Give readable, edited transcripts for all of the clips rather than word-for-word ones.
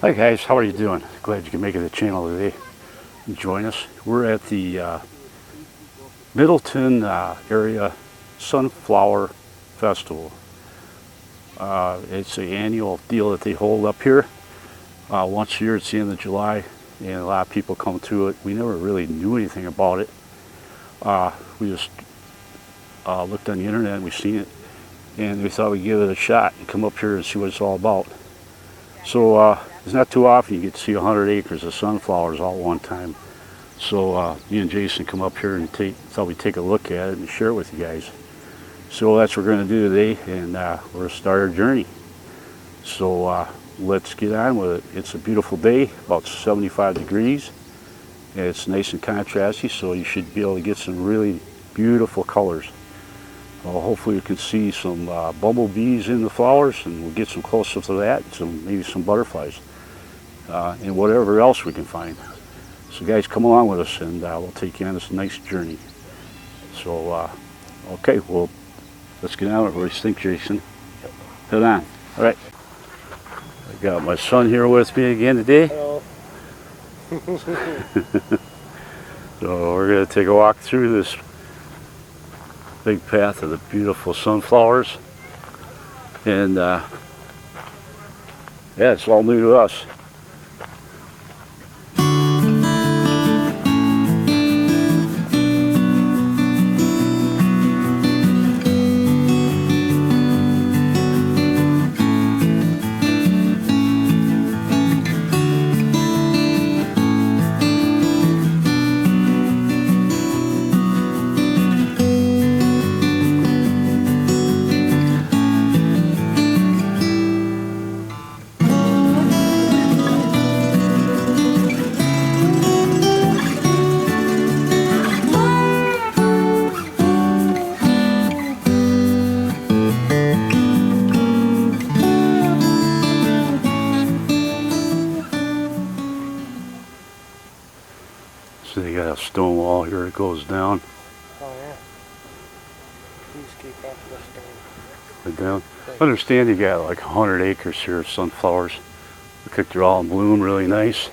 Hi guys, how are you doing? Glad you can make it to the channel today and join us. We're at the Middleton area Sunflower Festival. It's an annual deal that they hold up here once a year. It's the end of July, and a lot of people come to it. We never really knew anything about it. We just looked on the internet and we seen it, and we thought we'd give it a shot and come up here and see what it's all about. So it's not too often you get to see 100 acres of sunflowers all at one time. So me and Jason come up here and thought we'd take a look at it and share it with you guys. So that's what we're going to do today, and we're going to start our journey. So let's get on with it. It's a beautiful day, about 75 degrees. And it's nice and contrasty, so you should be able to get some really beautiful colors. Hopefully you can see some bumblebees in the flowers, and we'll get some close-ups of that, maybe some butterflies, and whatever else we can find. So guys, come along with us, and we'll take you on this nice journey. So, okay, well, let's get on with it. What do you think, Jason? Head on. All right. I got my son here with me again today. Hello. So we're going to take a walk through this big path of the beautiful sunflowers, and yeah, it's all new to us. So they got a stone wall here that goes down. Oh yeah. Please keep off the stone. Right down. I understand you got like 100 acres here of sunflowers. Look like they're all in bloom, really nice.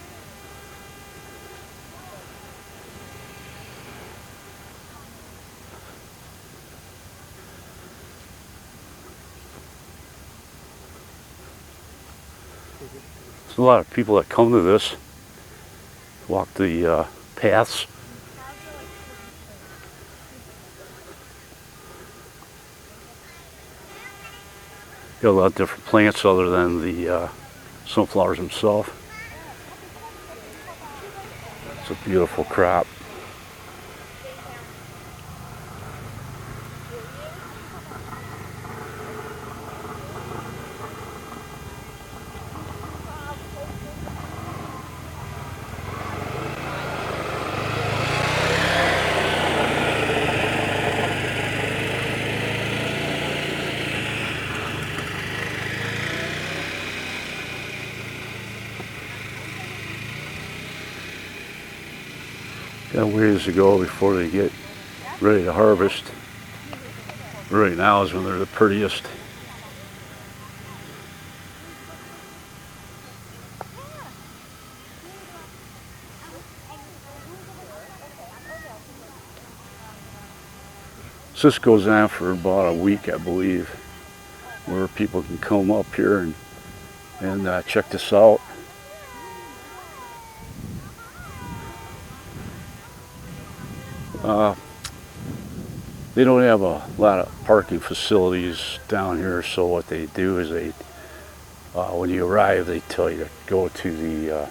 There's a lot of people that come to this, walk the paths. Got a lot of different plants other than the sunflowers themselves. It's a beautiful crop. Got a ways to go before they get ready to harvest. Right now is when they're the prettiest. So this goes on for about a week, I believe, where people can come up here and check this out. They don't have a lot of parking facilities down here, so what they do is they, when you arrive, they tell you to go to the,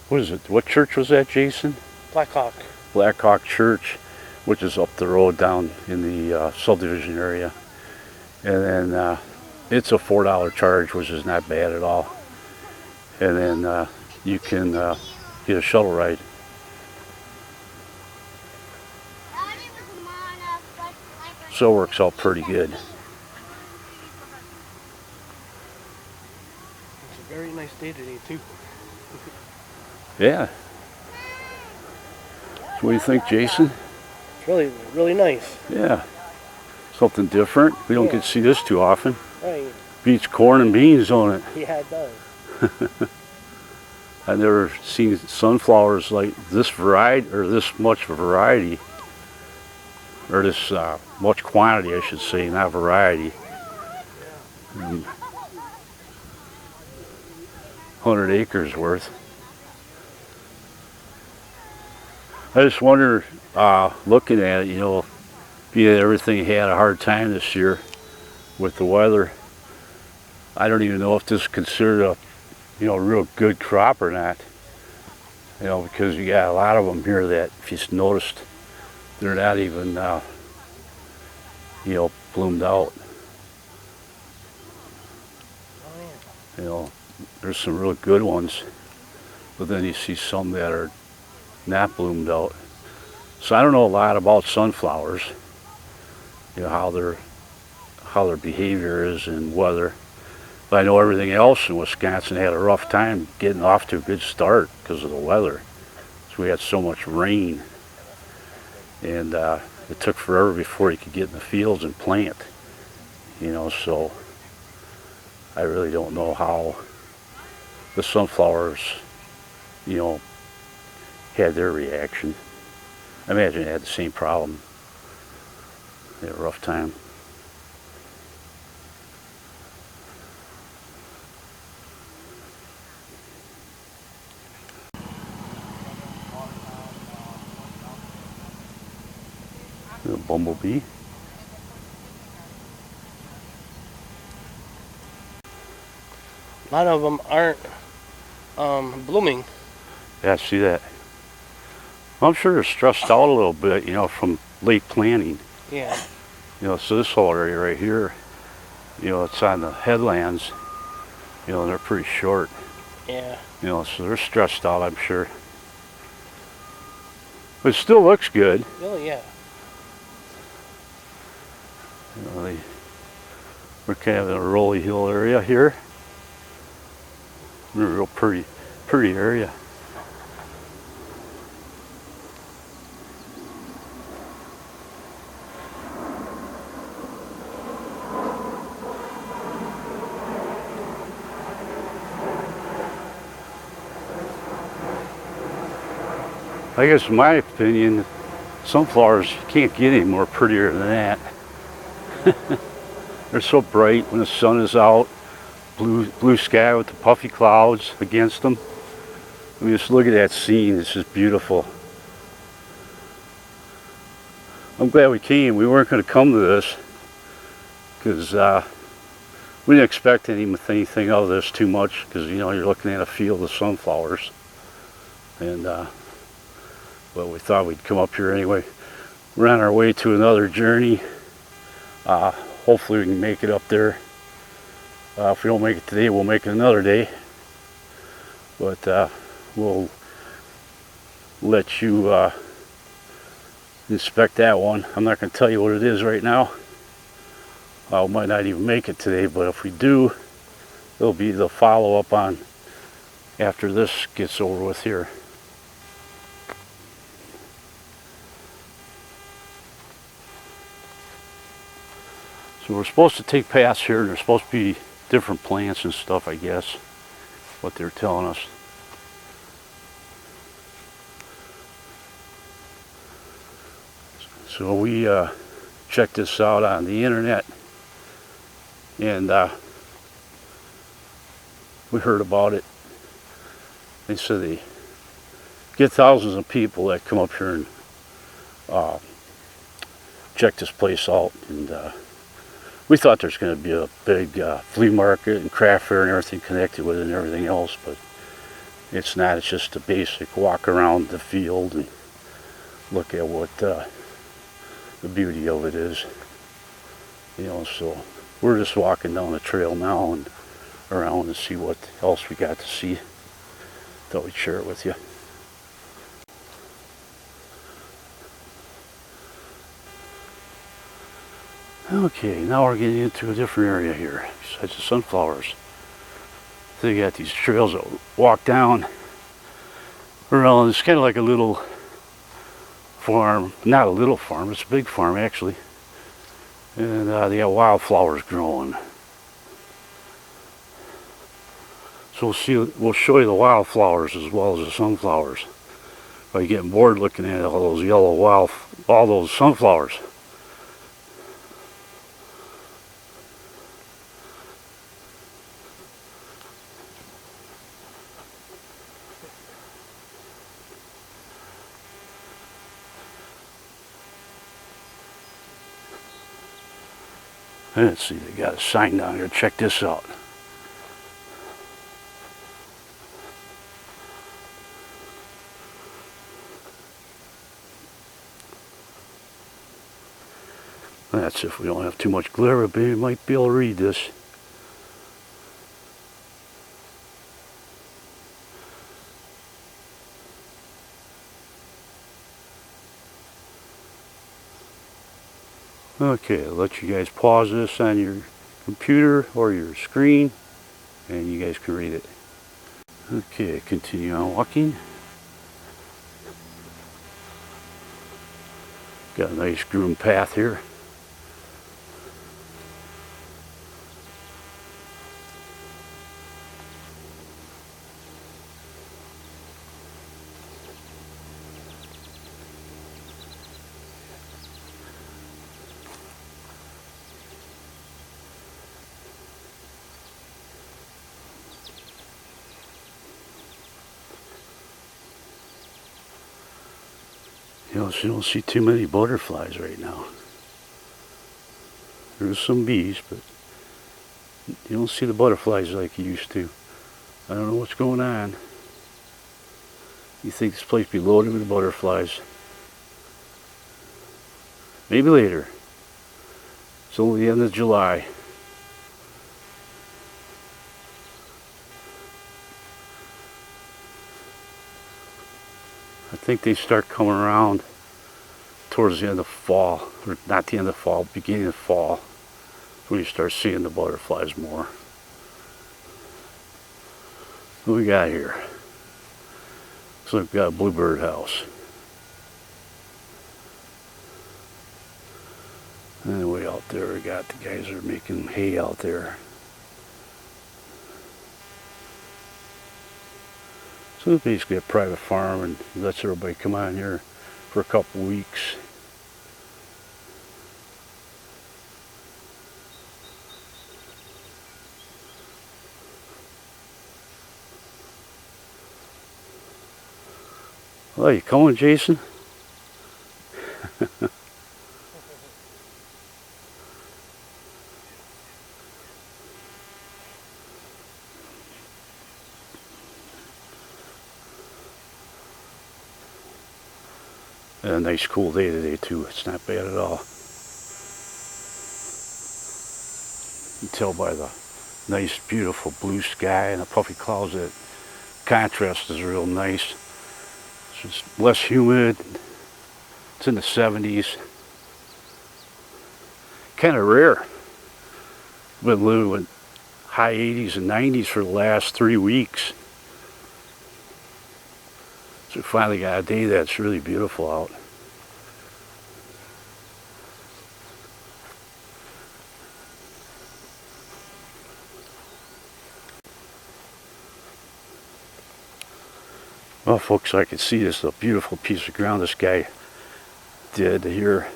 what is it? What church was that, Jason? Black Hawk. Black Hawk Church, which is up the road down in the subdivision area. And then it's a $4 charge, which is not bad at all. And then you can get a shuttle ride. So it works out pretty good. It's a very nice day today too. Yeah. So what do you think, Jason? It's really, really nice. Yeah. Something different. We don't get to see this too often. Right. Beats corn and beans on it. Yeah, it does. I've never seen sunflowers like this variety, or this much variety, or this much quantity, I should say, not variety. 100 acres worth. I just wonder, looking at it, you know, being that everything had a hard time this year with the weather, I don't even know if this is considered a, you know, real good crop or not. You know, because you got a lot of them here that, if you noticed, they're not even, you know, bloomed out. You know, there's some real good ones, but then you see some that are not bloomed out. So I don't know a lot about sunflowers, you know, how their behavior is in weather. But I know everything else in Wisconsin had a rough time getting off to a good start because of the weather. So we had so much rain, and it took forever before you could get in the fields and plant. You know, so I really don't know how the sunflowers, you know, had their reaction. I imagine they had the same problem. They had a rough time. A bumblebee. A lot of them aren't blooming. Yeah, I see that. Well, I'm sure they're stressed out a little bit, you know, from late planting. Yeah. You know, so this whole area right here, you know, it's on the headlands, you know, and they're pretty short. Yeah. You know, so they're stressed out, I'm sure. But it still looks good. Oh, yeah. You know, we're kind of in a rolly hill area here. We're a real pretty area. I guess in my opinion, sunflowers, you can't get any more prettier than that. They're so bright when the sun is out, blue sky with the puffy clouds against them. I mean, just look at that scene, it's just beautiful. I'm glad we came. We weren't going to come to this because we didn't expect anything of this too much, because, you know, you're looking at a field of sunflowers. And but we thought we'd come up here anyway. We're on our way to another journey. Hopefully we can make it up there. If we don't make it today, we'll make it another day. But we'll let you inspect that one. I'm not going to tell you what it is right now. We might not even make it today, but if we do, it'll be the follow-up on after this gets over with here. So we're supposed to take paths here, and there's supposed to be different plants and stuff, I guess, what they're telling us. So we checked this out on the internet, and we heard about it. They said they get thousands of people that come up here and check this place out, and we thought there's going to be a big flea market and craft fair and everything connected with it and everything else, but it's not. It's just a basic walk around the field and look at what the beauty of it is. You know, so we're just walking down the trail now and around to see what else we got to see. Thought we'd share it with you. Okay, now we're getting into a different area here, besides the sunflowers. They got these trails that walk down around. It's kind of like a little farm. Not a little farm, it's a big farm actually. And they got wildflowers growing. So we'll show you the wildflowers as well as the sunflowers. By getting bored looking at all those all those sunflowers. Let's see, they got a sign down here. Check this out. That's if we don't have too much glare, but you might be able to read this. Okay, I'll let you guys pause this on your computer or your screen, and you guys can read it. Okay, continue on walking. Got a nice groomed path here. You don't see too many butterflies right now. There's some bees, but you don't see the butterflies like you used to. I don't know what's going on. You think this place be loaded with butterflies. Maybe later. It's only the end of July. I think they start coming around towards the end of fall, or not the end of fall, beginning of fall, when you start seeing the butterflies more. What we got here? So we've got a bluebird house. And way out there we got the guys that are making hay out there. So it's basically a private farm and lets everybody come on here for a couple weeks. Oh, you coming, Jason? And a nice cool day today too. It's not bad at all. You can tell by the nice beautiful blue sky and the puffy clouds that contrast is real nice. It's just less humid. It's in the 70s. Kind of rare. Been living with high 80s and 90s for the last 3 weeks. So we finally got a day that's really beautiful out. Well, folks, I can see this is a beautiful piece of ground this guy did here.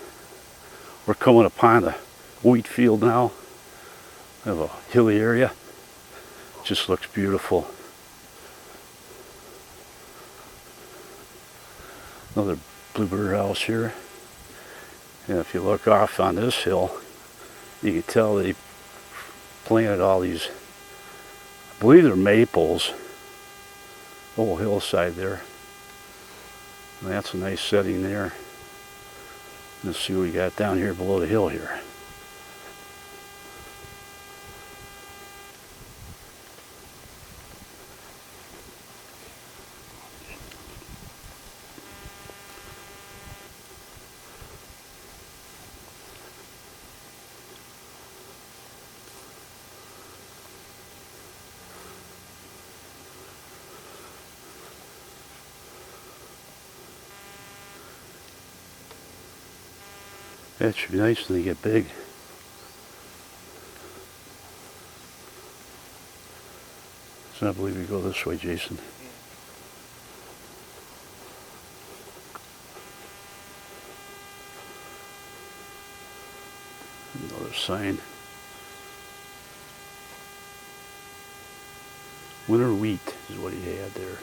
We're coming upon the wheat field now. We have a hilly area. Just looks beautiful. Another bluebird house here. And if you look off on this hill, you can tell they planted all these, I believe they're maples. Whole hillside there. And that's a nice setting there. Let's see what we got down here below the hill here. That should be nice when they get big. I believe we go this way, Jason. Another sign. Winter wheat is what he had there.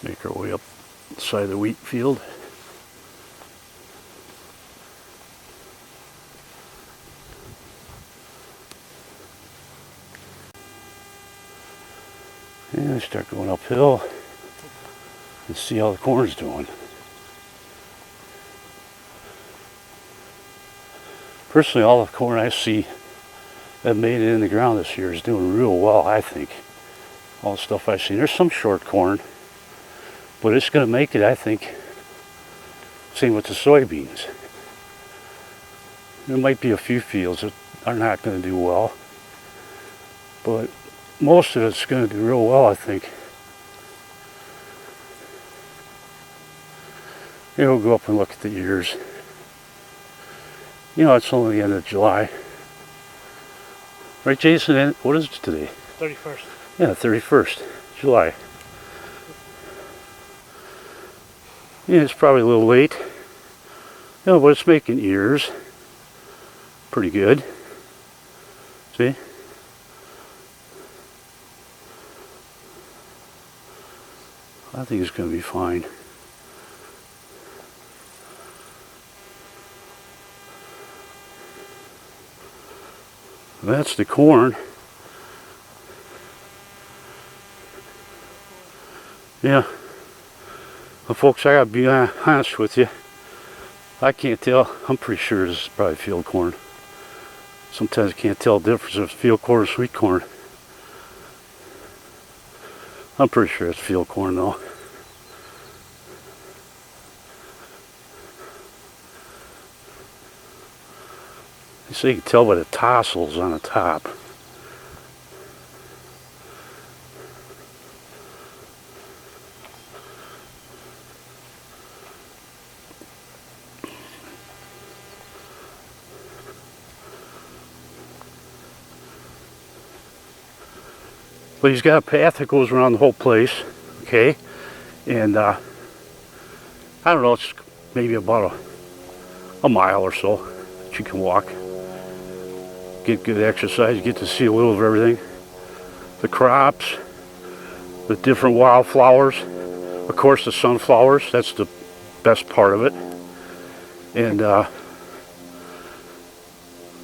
Make our way up the side of the wheat field. And I start going uphill and see how the corn's doing. Personally, all the corn I see that made it in the ground this year is doing real well, I think. All the stuff I've seen. There's some short corn, but it's going to make it, I think. Same with the soybeans. There might be a few fields that are not going to do well, but most of it's going to do real well, I think. Here we'll go up and look at the ears. You know, it's only the end of July. Right, Jason? What is it today? 31st. Yeah, 31st, July. Yeah, it's probably a little late. Yeah, but it's making ears. Pretty good. See? I think it's going to be fine. That's the corn. Yeah. Well, folks, I gotta be honest with you. I can't tell. I'm pretty sure this is probably field corn. Sometimes I can't tell the difference if it's field corn or sweet corn. I'm pretty sure it's field corn though. So you can tell by the tassels on the top. But he's got a path that goes around the whole place, okay? And I don't know, it's maybe about a mile or so that you can walk. Get good exercise, you get to see a little of everything. The crops, the different wildflowers, of course the sunflowers, that's the best part of it. And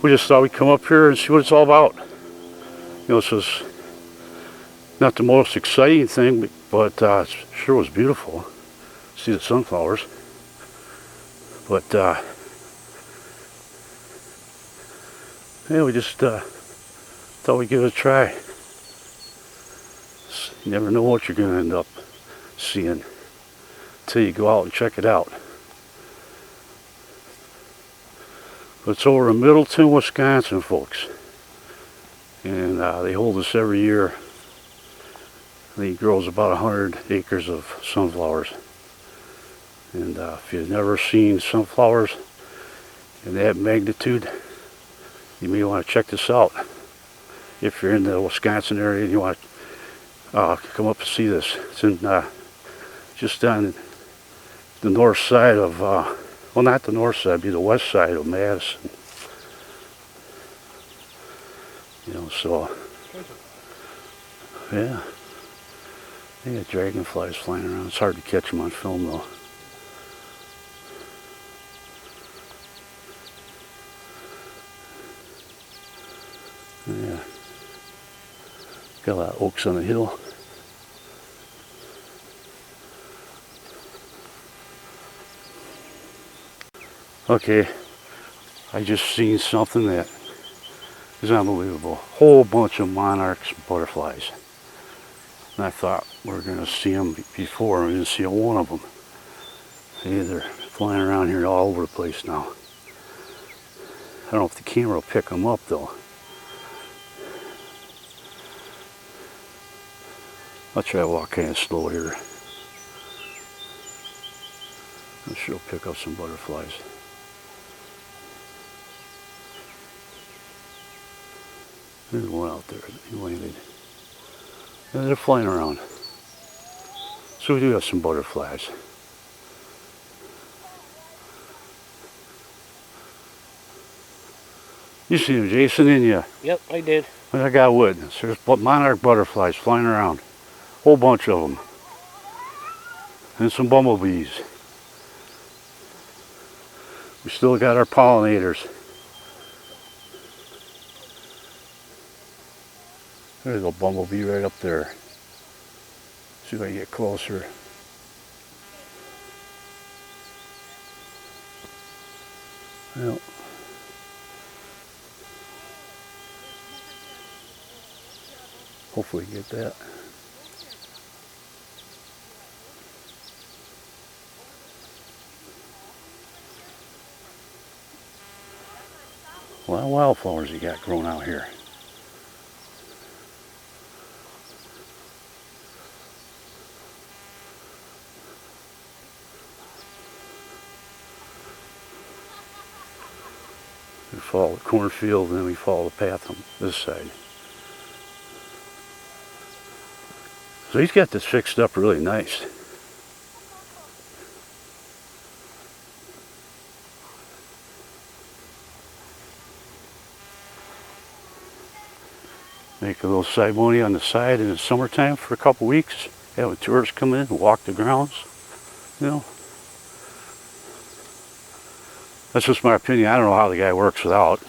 we just thought we'd come up here and see what it's all about. You know, this is not the most exciting thing, but it sure was beautiful. See the sunflowers. But yeah, we just thought we'd give it a try. You never know what you're going to end up seeing until you go out and check it out. But it's over in Middleton, Wisconsin, folks. And they hold this every year. He grows about 100 acres of sunflowers. And if you've never seen sunflowers in that magnitude, you may want to check this out. If you're in the Wisconsin area and you want to come up and see this. It's in just on the north side of, well, not the north side, it'd be the west side of Madison. You know, so, yeah. They got dragonflies flying around. It's hard to catch them on film though. Yeah. Got a lot of oaks on the hill. Okay, I just seen something that is unbelievable. Whole bunch of monarchs butterflies. And I thought we were going to see them before, and we didn't see one of them. See, they're flying around here all over the place now. I don't know if the camera will pick them up though. I'll try to walk kind of slow here. I'm sure I'll pick up some butterflies. There's one out there. He landed. Yeah, they're flying around. So we do have some butterflies. You see them, Jason, didn't you? Yep, I did. I got witness. There's monarch butterflies flying around. Whole bunch of them. And some bumblebees. We still got our pollinators. There's a bumblebee right up there. See if I can get closer. Well, hopefully get that. A lot of wildflowers you got growing out here. We follow the cornfield and then we follow the path on this side. So he's got this fixed up really nice. Make a little side money on the side in the summertime for a couple weeks. Have tourists come in and walk the grounds. You know. That's just my opinion. I don't know how the guy works without.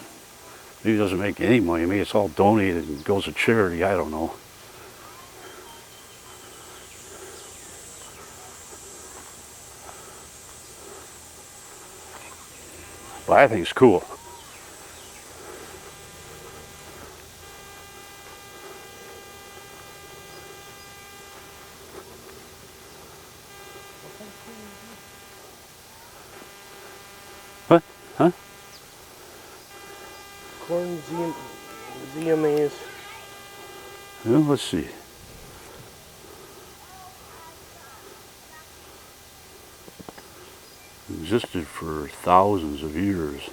Maybe he doesn't make any money. Maybe it's all donated and goes to charity. I don't know. But I think it's cool. What? Huh? Corn ZMAs. Well, let's see. Existed for thousands of years.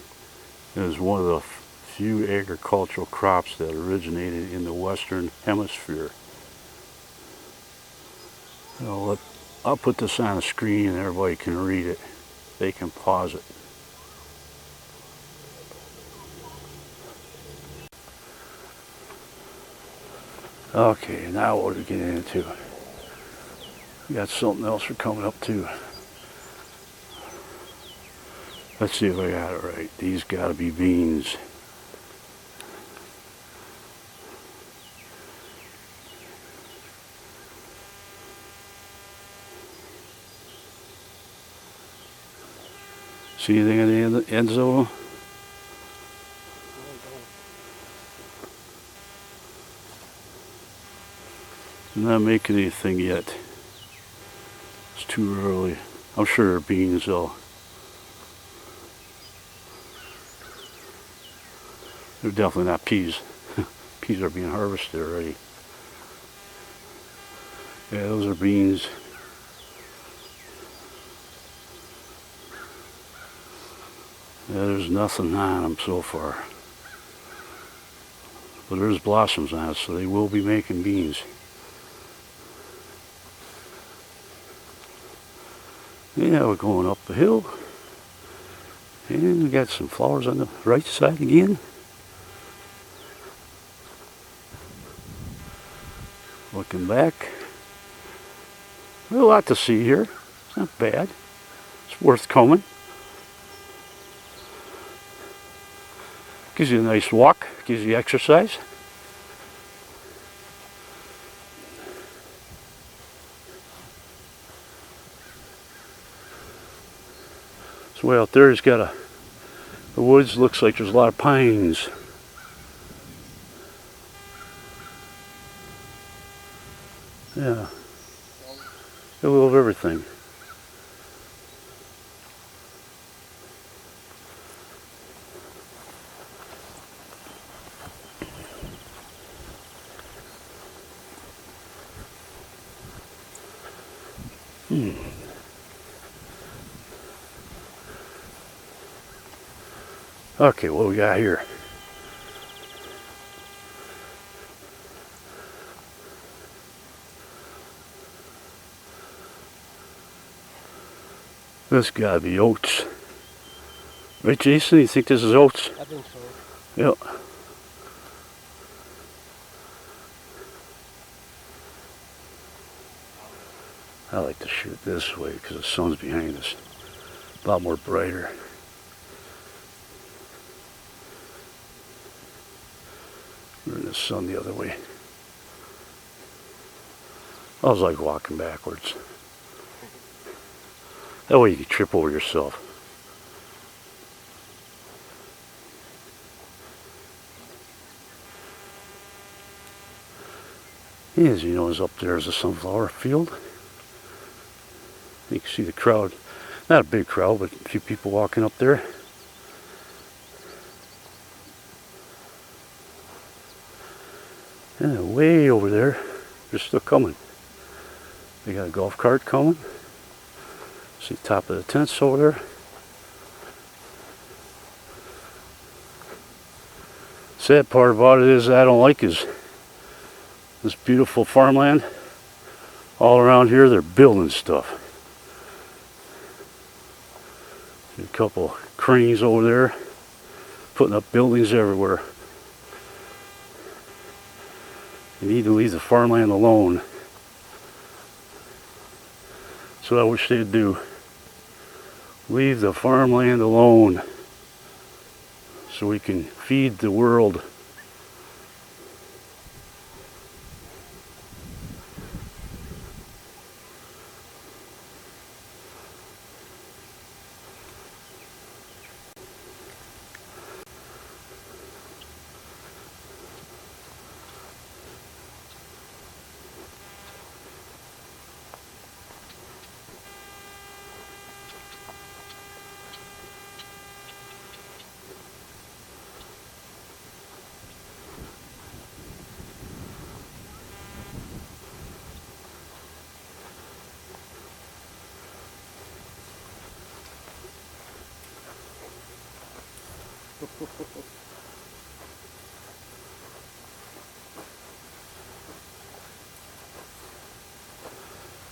It is one of the few agricultural crops that originated in the Western Hemisphere. I'll put this on the screen and everybody can read it. They can pause it. Okay, now what are we getting into? We got something else we're coming up to. Let's see if I got it right. These gotta be beans. See anything on the ends of them? I'm not making anything yet. It's too early. I'm sure they're beans though. They're definitely not peas. Peas are being harvested already. Yeah, those are beans. Yeah, there's nothing on them so far. But there's blossoms on it, so they will be making beans. Yeah, we're going up the hill. And we got some flowers on the right side again. Looking back. There's a lot to see here. It's not bad. It's worth coming. Gives you a nice walk, gives you exercise. So way out there he's got the woods, looks like there's a lot of pines. Yeah. A little of everything. Okay, what we got here? This gotta be oats. Right, Jason? You think this is oats? I think so. Yep. I like to shoot this way because the sun's behind us. A lot more brighter. We're in the sun the other way. I was like walking backwards. That way you can trip over yourself. Yeah, as you know, up there is a sunflower field. You can see the crowd. Not a big crowd, but a few people walking up there. And then way over there, they're still coming. They got a golf cart coming. See the top of the tents over there. Sad part about it is I don't like is this beautiful farmland. All around here they're building stuff. There's a couple cranes over there putting up buildings everywhere. You need to leave the farmland alone. That's what I wish they'd do. Leave the farmland alone so we can feed the world.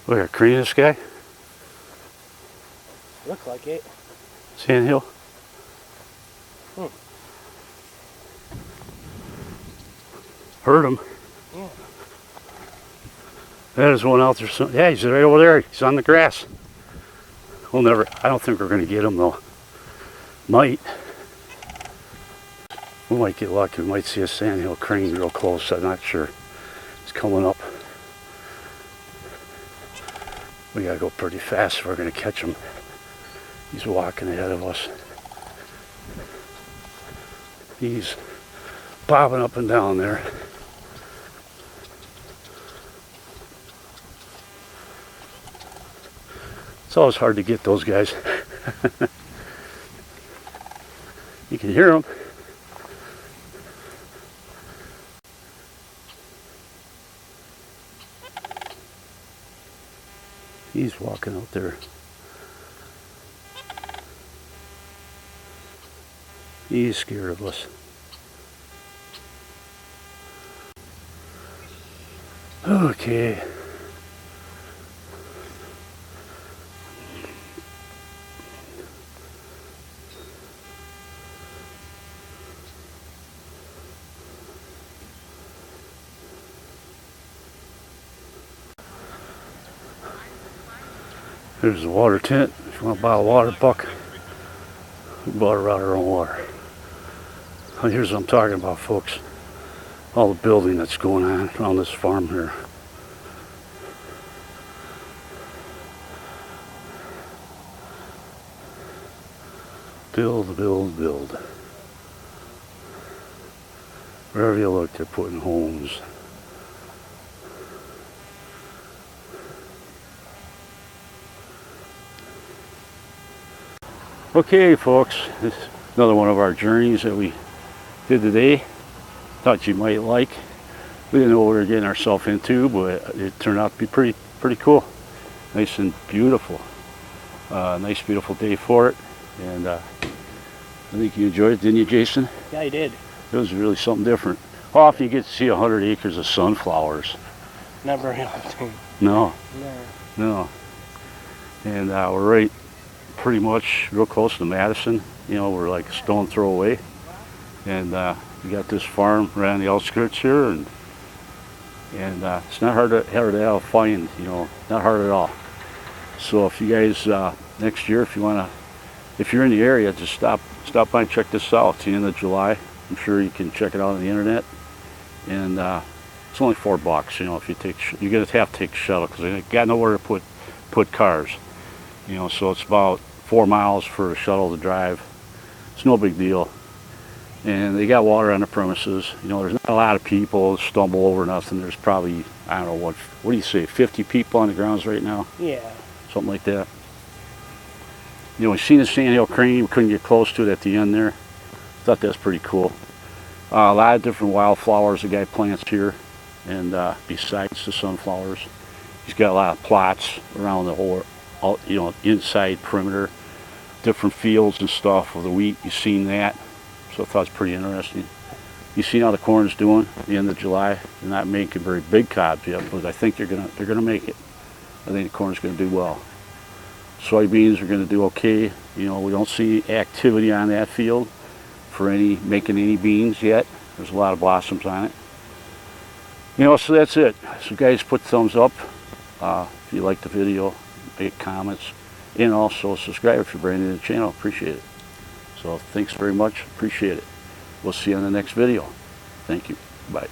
Look at crane this guy. Looks like it. Sandhill. Hmm. Heard him. Yeah. That is one out there. Yeah, he's right over there. He's on the grass. We'll never. I don't think we're going to get him though. Might. We might get lucky. We might see a sandhill crane real close. I'm not sure. It's coming up. We gotta go pretty fast if we're gonna catch him. He's walking ahead of us. He's bobbing up and down there. It's always hard to get those guys. You can hear them. He's walking out there. He's scared of us. Okay. There's the water tent. If you want to buy a water buck, we bought her out our own water. And here's what I'm talking about, folks. All the building that's going on around this farm here. Build, build, build. Wherever you look, they're putting homes. Okay, folks, this is another one of our journeys that we did today. Thought you might like. We didn't know what we were getting ourselves into, but it turned out to be pretty cool. Nice and beautiful. Nice, beautiful day for it, and I think you enjoyed it, didn't you, Jason? Yeah, I did. It was really something different. How often you get to see 100 acres of sunflowers? Not very often. No, No. no. And we're right pretty much real close to Madison. You know, we're like a stone throw away. And we got this farm right on the outskirts here, and it's not hard to find, you know, not hard at all. So if you guys next year, if you're in the area, just stop by and check this out. It's the end of July. I'm sure you can check it out on the internet, and it's only $4. You know, if you're gonna have to take a shuttle because they got nowhere to put cars. You know, so it's about 4 miles for a shuttle to drive. It's no big deal. And they got water on the premises. You know, there's not a lot of people stumble over nothing. There's probably, I don't know, what do you say, 50 people on the grounds right now? Yeah. Something like that. You know, we seen the sandhill crane. We couldn't get close to it at the end there. Thought that's pretty cool. A lot of different wildflowers the guy plants here. And besides the sunflowers, he's got a lot of plots around the whole, you know, inside perimeter. Different fields and stuff with the wheat. You've seen that. So I thought it was pretty interesting. You see how the corn's doing at the end of July? They're not making very big cobs yet, but I think they're gonna make it. I think the corn's gonna do well. Soybeans are gonna do okay. You know, we don't see activity on that field for making any beans yet. There's a lot of blossoms on it. You know, so that's it. So guys, put thumbs up if you like the video, make comments, and also subscribe if you're brand new to the channel. Appreciate it. So thanks very much. Appreciate it. We'll see you on the next video. Thank you. Bye.